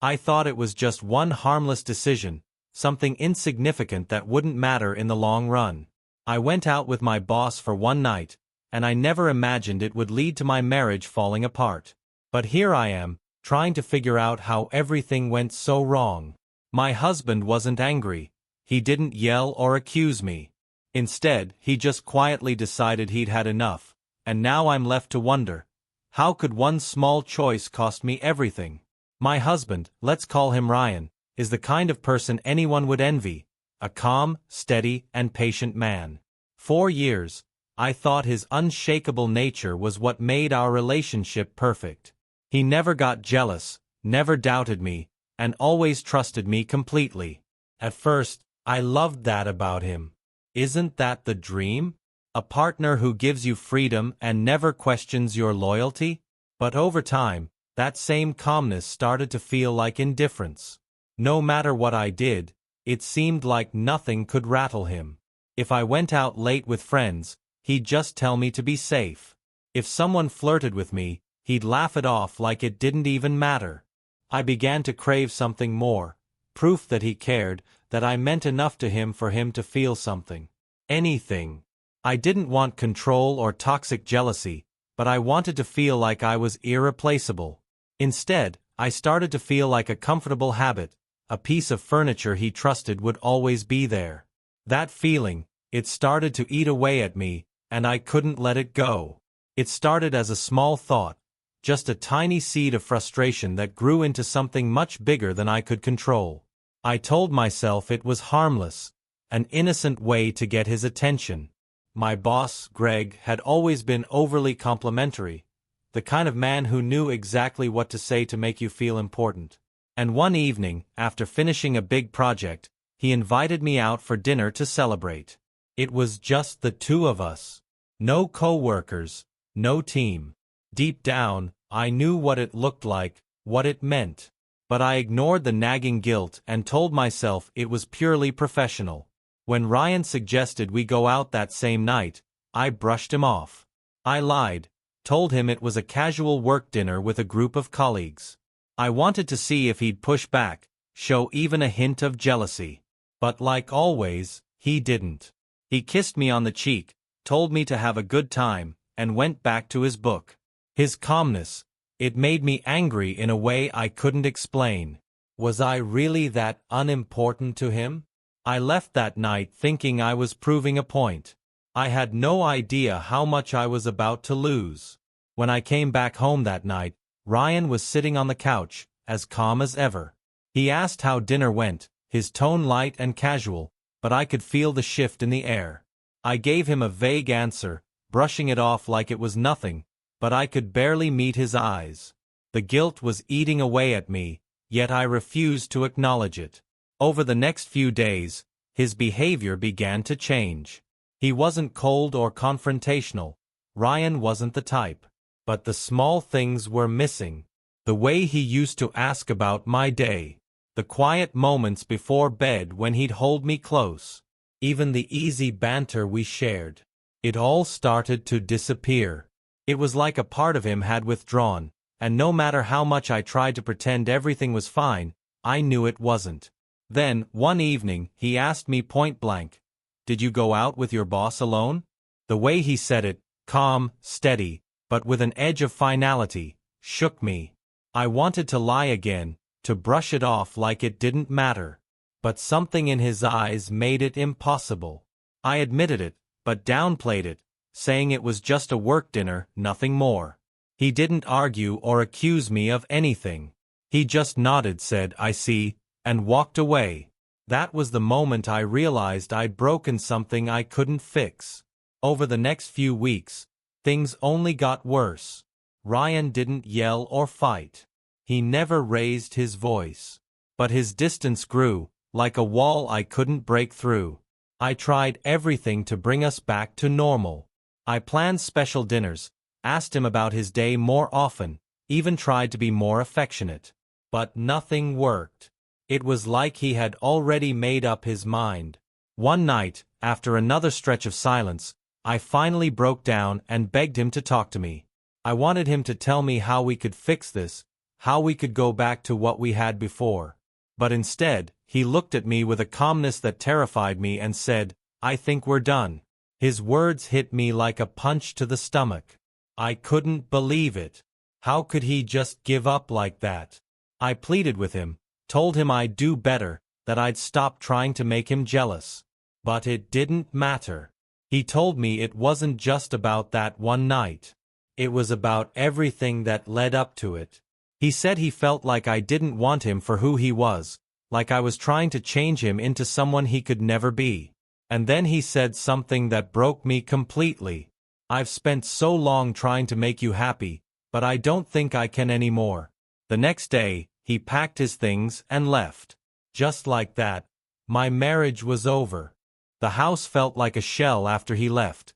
I thought it was just one harmless decision, something insignificant that wouldn't matter in the long run. I went out with my boss for one night, and I never imagined it would lead to my marriage falling apart. But here I am, trying to figure out how everything went so wrong. My husband wasn't angry. He didn't yell or accuse me. Instead, he just quietly decided he'd had enough, and now I'm left to wonder, how could one small choice cost me everything? My husband, let's call him Ryan, is the kind of person anyone would envy, a calm, steady, and patient man. 4 years, I thought his unshakable nature was what made our relationship perfect. He never got jealous, never doubted me, and always trusted me completely. At first, I loved that about him. Isn't that the dream? A partner who gives you freedom and never questions your loyalty? But over time, that same calmness started to feel like indifference. No matter what I did, it seemed like nothing could rattle him. If I went out late with friends, he'd just tell me to be safe. If someone flirted with me, he'd laugh it off like it didn't even matter. I began to crave something more, proof that he cared, that I meant enough to him for him to feel something. Anything. I didn't want control or toxic jealousy, but I wanted to feel like I was irreplaceable. Instead, I started to feel like a comfortable habit, a piece of furniture he trusted would always be there. That feeling, it started to eat away at me, and I couldn't let it go. It started as a small thought, just a tiny seed of frustration that grew into something much bigger than I could control. I told myself it was harmless, an innocent way to get his attention. My boss, Greg, had always been overly complimentary, the kind of man who knew exactly what to say to make you feel important. And one evening, after finishing a big project, he invited me out for dinner to celebrate. It was just the two of us. No co-workers, no team. Deep down, I knew what it looked like, what it meant. But I ignored the nagging guilt and told myself it was purely professional. When Ryan suggested we go out that same night, I brushed him off. I lied, told him it was a casual work dinner with a group of colleagues. I wanted to see if he'd push back, show even a hint of jealousy. But like always, he didn't. He kissed me on the cheek, told me to have a good time, and went back to his book. His calmness, it made me angry in a way I couldn't explain. Was I really that unimportant to him? I left that night thinking I was proving a point. I had no idea how much I was about to lose. When I came back home that night, Ryan was sitting on the couch, as calm as ever. He asked how dinner went, his tone light and casual, but I could feel the shift in the air. I gave him a vague answer, brushing it off like it was nothing, but I could barely meet his eyes. The guilt was eating away at me, yet I refused to acknowledge it. Over the next few days, his behavior began to change. He wasn't cold or confrontational. Ryan wasn't the type. But the small things were missing. The way he used to ask about my day. The quiet moments before bed when he'd hold me close. Even the easy banter we shared. It all started to disappear. It was like a part of him had withdrawn, and no matter how much I tried to pretend everything was fine, I knew it wasn't. Then, one evening, he asked me point blank, "Did you go out with your boss alone?" The way he said it, calm, steady, but with an edge of finality, shook me. I wanted to lie again, to brush it off like it didn't matter. But something in his eyes made it impossible. I admitted it, but downplayed it, saying it was just a work dinner, nothing more. He didn't argue or accuse me of anything. He just nodded, said, "I see," and walked away. That was the moment I realized I'd broken something I couldn't fix. Over the next few weeks, things only got worse. Ryan didn't yell or fight. He never raised his voice. But his distance grew, like a wall I couldn't break through. I tried everything to bring us back to normal. I planned special dinners, asked him about his day more often, even tried to be more affectionate. But nothing worked. It was like he had already made up his mind. One night, after another stretch of silence, I finally broke down and begged him to talk to me. I wanted him to tell me how we could fix this, how we could go back to what we had before. But instead, he looked at me with a calmness that terrified me and said, "I think we're done." His words hit me like a punch to the stomach. I couldn't believe it. How could he just give up like that? I pleaded with him, told him I'd do better, that I'd stop trying to make him jealous. But it didn't matter. He told me it wasn't just about that one night. It was about everything that led up to it. He said he felt like I didn't want him for who he was, like I was trying to change him into someone he could never be. And then he said something that broke me completely. "I've spent so long trying to make you happy, but I don't think I can anymore." The next day, he packed his things and left. Just like that, my marriage was over. The house felt like a shell after he left.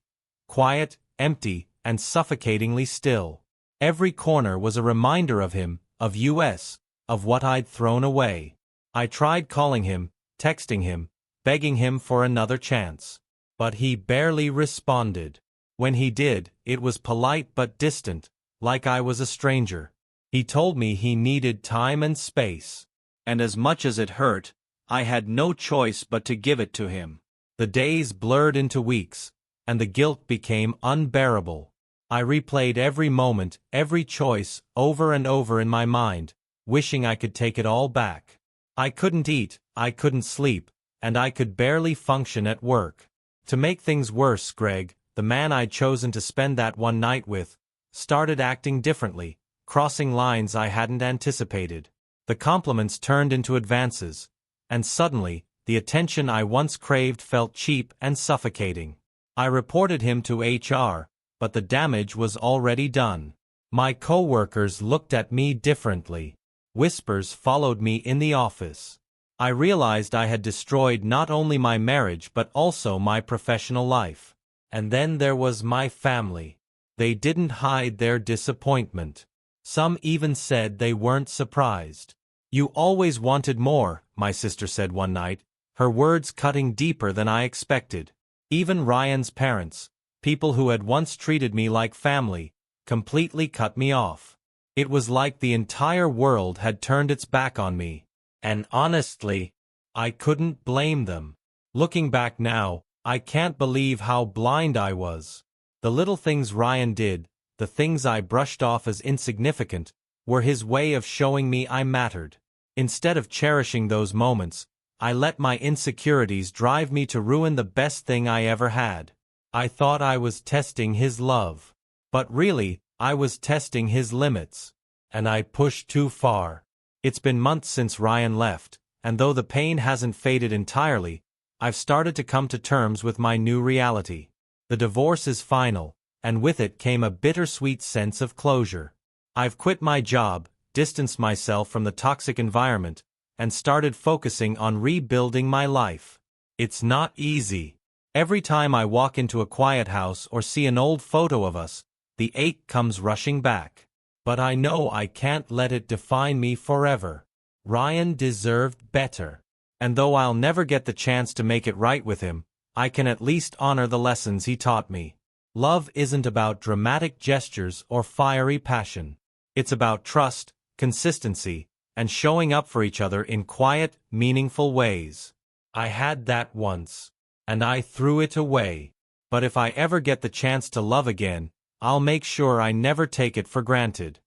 Quiet, empty, and suffocatingly still. Every corner was a reminder of him, of us, of what I'd thrown away. I tried calling him, texting him, begging him for another chance. But he barely responded. When he did, it was polite but distant, like I was a stranger. He told me he needed time and space. And as much as it hurt, I had no choice but to give it to him. The days blurred into weeks, and the guilt became unbearable. I replayed every moment, every choice, over and over in my mind, wishing I could take it all back. I couldn't eat, I couldn't sleep, and I could barely function at work. To make things worse, Greg, the man I'd chosen to spend that one night with, started acting differently, crossing lines I hadn't anticipated. The compliments turned into advances, and suddenly, the attention I once craved felt cheap and suffocating. I reported him to HR, but the damage was already done. My coworkers looked at me differently. Whispers followed me in the office. I realized I had destroyed not only my marriage but also my professional life. And then there was my family. They didn't hide their disappointment. Some even said they weren't surprised. "You always wanted more," my sister said one night, her words cutting deeper than I expected. Even Ryan's parents, people who had once treated me like family, completely cut me off. It was like the entire world had turned its back on me. And honestly, I couldn't blame them. Looking back now, I can't believe how blind I was. The little things Ryan did, the things I brushed off as insignificant, were his way of showing me I mattered. Instead of cherishing those moments, I let my insecurities drive me to ruin the best thing I ever had. I thought I was testing his love. But really, I was testing his limits. And I pushed too far. It's been months since Ryan left, and though the pain hasn't faded entirely, I've started to come to terms with my new reality. The divorce is final, and with it came a bittersweet sense of closure. I've quit my job, distanced myself from the toxic environment, and started focusing on rebuilding my life. It's not easy. Every time I walk into a quiet house or see an old photo of us, the ache comes rushing back. But I know I can't let it define me forever. Ryan deserved better. And though I'll never get the chance to make it right with him, I can at least honor the lessons he taught me. Love isn't about dramatic gestures or fiery passion. It's about trust, consistency, and showing up for each other in quiet, meaningful ways. I had that once, and I threw it away. But if I ever get the chance to love again, I'll make sure I never take it for granted.